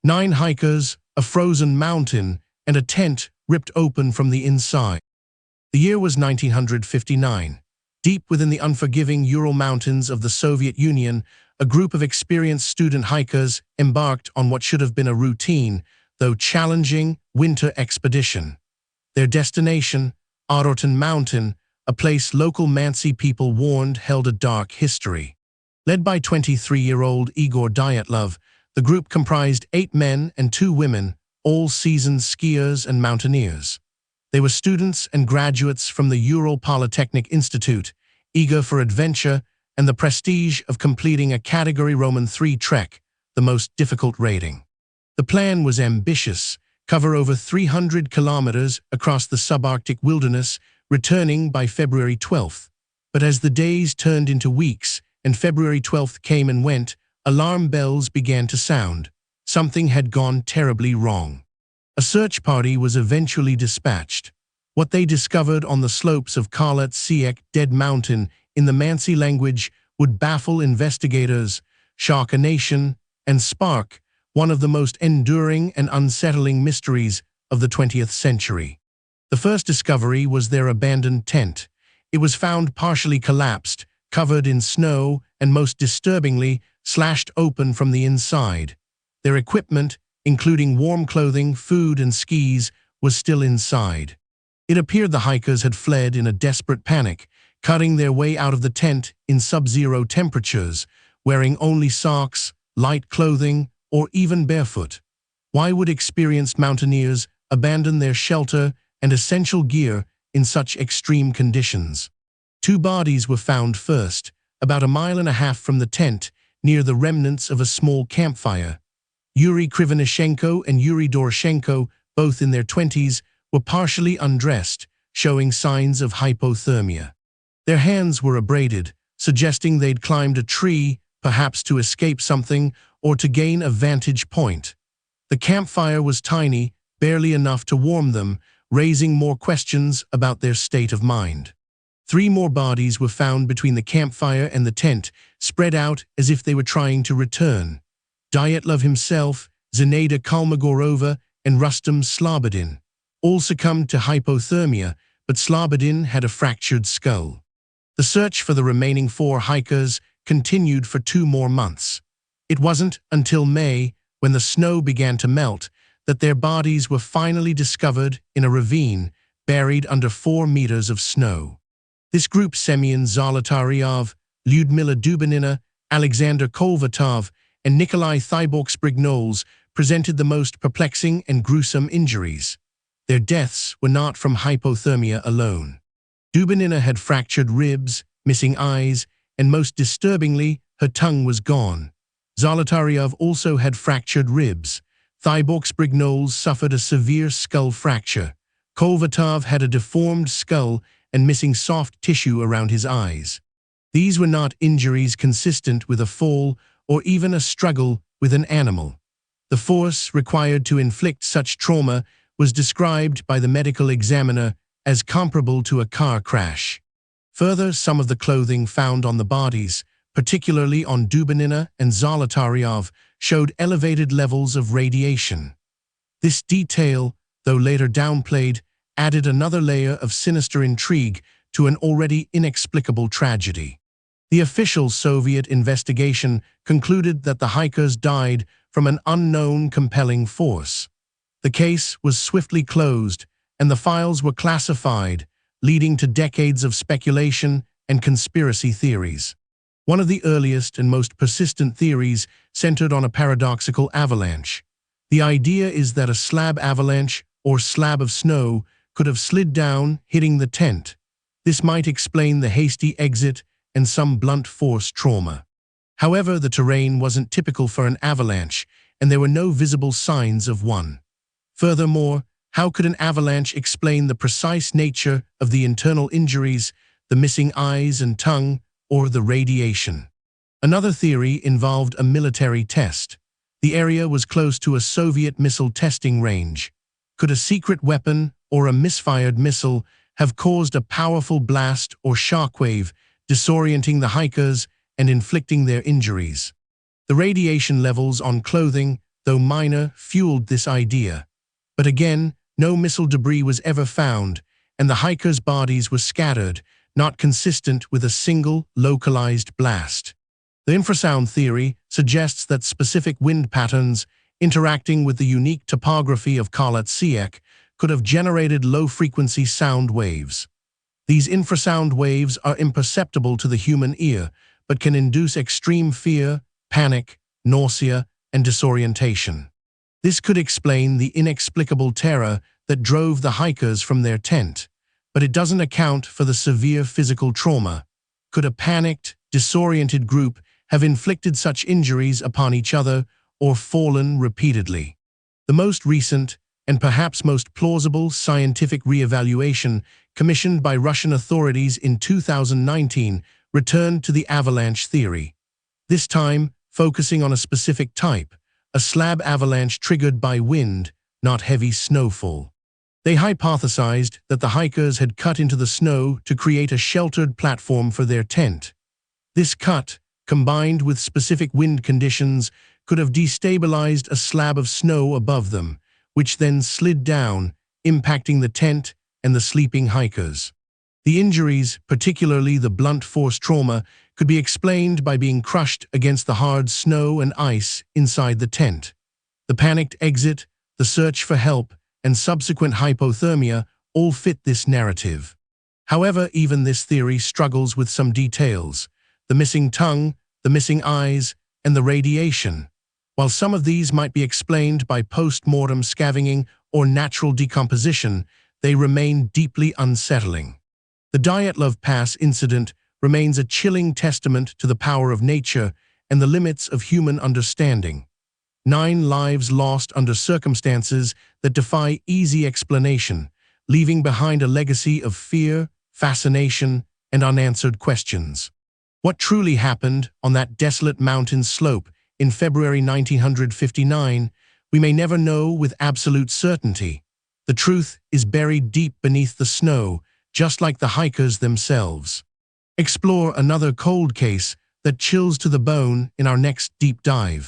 9 hikers, a frozen mountain, and a tent ripped open from the inside. The year was 1959. Deep within the unforgiving Ural Mountains of the Soviet Union, a group of experienced student hikers embarked on what should have been a routine, though challenging, winter expedition. Their destination, Arorton Mountain, a place local Mansi people warned held a dark history. Led by 23-year-old Igor Dyatlov, the group comprised 8 men and 2 women, all seasoned skiers and mountaineers. They were students and graduates from the Ural Polytechnic Institute, eager for adventure and the prestige of completing a Category Roman 3 trek, the most difficult rating. The plan was ambitious: cover over 300 kilometers across the subarctic wilderness, returning by February 12th. But as the days turned into weeks and February 12th came and went, alarm bells began to sound. Something had gone terribly wrong. A search party was eventually dispatched. What they discovered on the slopes of Khalat Siek Dead Mountain in the Mansi language would baffle investigators, shock a nation, and spark one of the most enduring and unsettling mysteries of the 20th century. The first discovery was their abandoned tent. It was found partially collapsed, covered in snow, and most disturbingly, slashed open from the inside. Their equipment, including warm clothing, food, and skis, was still inside. It appeared the hikers had fled in a desperate panic, cutting their way out of the tent in sub-zero temperatures, wearing only socks, light clothing, or even barefoot. Why would experienced mountaineers abandon their shelter and essential gear in such extreme conditions? 2 bodies were found first, about 1.5 miles from the tent, near the remnants of a small campfire. Yuri Krivonishenko and Yuri Doroshenko, both in their 20s, were partially undressed, showing signs of hypothermia. Their hands were abraded, suggesting they'd climbed a tree, perhaps to escape something or to gain a vantage point. The campfire was tiny, barely enough to warm them, raising more questions about their state of mind. 3 more bodies were found between the campfire and the tent, spread out as if they were trying to return. Dyatlov himself, Zinaida Kalmogorova, and Rustam Slobodin all succumbed to hypothermia, but Slobodin had a fractured skull. The search for the remaining 4 hikers continued for 2 more months. It wasn't until May, when the snow began to melt, that their bodies were finally discovered in a ravine, buried under 4 meters of snow. This group, Semyon Zolotaryov, Lyudmila Dubinina, Alexander Kolvatov, and Nikolai Thiborg-Sprignoles, presented the most perplexing and gruesome injuries. Their deaths were not from hypothermia alone. Dubinina had fractured ribs, missing eyes, and most disturbingly, her tongue was gone. Zolotaryov also had fractured ribs. Thiborg-Sprignoles suffered a severe skull fracture. Kolvatov had a deformed skull and missing soft tissue around his eyes. These were not injuries consistent with a fall or even a struggle with an animal. The force required to inflict such trauma was described by the medical examiner as comparable to a car crash. Further, some of the clothing found on the bodies, particularly on Dubinina and Zolotaryov, showed elevated levels of radiation. This detail, though later downplayed, added another layer of sinister intrigue to an already inexplicable tragedy. The official Soviet investigation concluded that the hikers died from an unknown compelling force. The case was swiftly closed, and the files were classified, leading to decades of speculation and conspiracy theories. One of the earliest and most persistent theories centered on a paradoxical avalanche. The idea is that a slab avalanche, or slab of snow, could have slid down, hitting the tent. This might explain the hasty exit and some blunt force trauma. However, the terrain wasn't typical for an avalanche, and there were no visible signs of one. Furthermore, how could an avalanche explain the precise nature of the internal injuries, the missing eyes and tongue, or the radiation? Another theory involved a military test. The area was close to a Soviet missile testing range. Could a secret weapon or a misfired missile have caused a powerful blast or shockwave, disorienting the hikers and inflicting their injuries? The radiation levels on clothing, though minor, fueled this idea. But again, no missile debris was ever found, and the hikers' bodies were scattered, not consistent with a single, localized blast. The infrasound theory suggests that specific wind patterns interacting with the unique topography of Kalatsiek could have generated low-frequency sound waves. These infrasound waves are imperceptible to the human ear, but can induce extreme fear, panic, nausea, and disorientation. This could explain the inexplicable terror that drove the hikers from their tent, but it doesn't account for the severe physical trauma. Could a panicked, disoriented group have inflicted such injuries upon each other or fallen repeatedly? The most recent, and perhaps most plausible scientific re-evaluation commissioned by Russian authorities in 2019 returned to the avalanche theory. This time, focusing on a specific type, a slab avalanche triggered by wind, not heavy snowfall. They hypothesized that the hikers had cut into the snow to create a sheltered platform for their tent. This cut, combined with specific wind conditions, could have destabilized a slab of snow above them, which then slid down, impacting the tent and the sleeping hikers. The injuries, particularly the blunt force trauma, could be explained by being crushed against the hard snow and ice inside the tent. The panicked exit, the search for help, and subsequent hypothermia all fit this narrative. However, even this theory struggles with some details: the missing tongue, the missing eyes, and the radiation. While some of these might be explained by post-mortem scavenging or natural decomposition, they remain deeply unsettling. The Dyatlov Pass incident remains a chilling testament to the power of nature and the limits of human understanding. 9 lives lost under circumstances that defy easy explanation, leaving behind a legacy of fear, fascination, and unanswered questions. What truly happened on that desolate mountain slope in February 1959, we may never know with absolute certainty. The truth is buried deep beneath the snow, just like the hikers themselves. Explore another cold case that chills to the bone in our next deep dive.